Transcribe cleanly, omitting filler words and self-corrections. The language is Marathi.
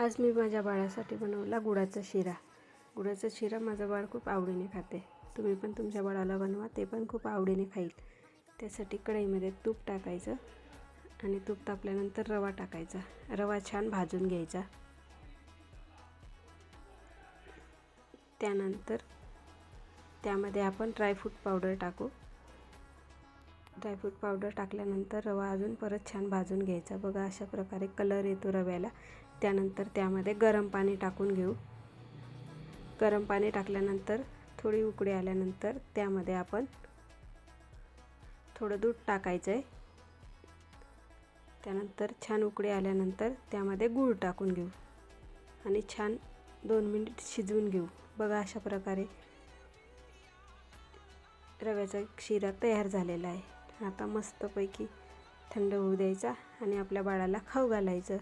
आज मी माझ्या बाळासाठी बनवला गुळाचा शिरा. गुळाचा शिरा माझं बाळ खूप आवडीने खाते. तुम्ही पण तुमच्या बाळाला बनवा, ते पण खूप आवडीने खाईल. त्यासाठी कढईमध्ये तूप टाकायचं आणि तूप तापल्यानंतर रवा टाकायचा. रवा छान भाजून घ्यायचा. त्यानंतर त्यामध्ये आपण ड्रायफ्रूट पावडर टाकू. ड्रायफ्रूट पावडर टाकल्यानंतर रवा अजून परत छान भाजून घ्यायचा. बघा अशा प्रकारे कलर येतो रव्याला. त्यानंतर त्यामध्ये गरम पाणी टाकून घेऊ. गरम पाणी टाकल्यानंतर थोडी उकळी आल्यानंतर त्यामध्ये आपण थोडं दूध टाकायचं आहे. त्यानंतर छान उकळी आल्यानंतर त्यामध्ये गूळ टाकून घेऊ आणि छान 2 मिनिट शिजवून घेऊ. बघा अशा प्रकारे रव्याचा शिरा तयार झालेला आहे. आता मस्तपैकी थंड होऊ द्यायचा आणि आपल्या बाळाला खाऊ घालायचं.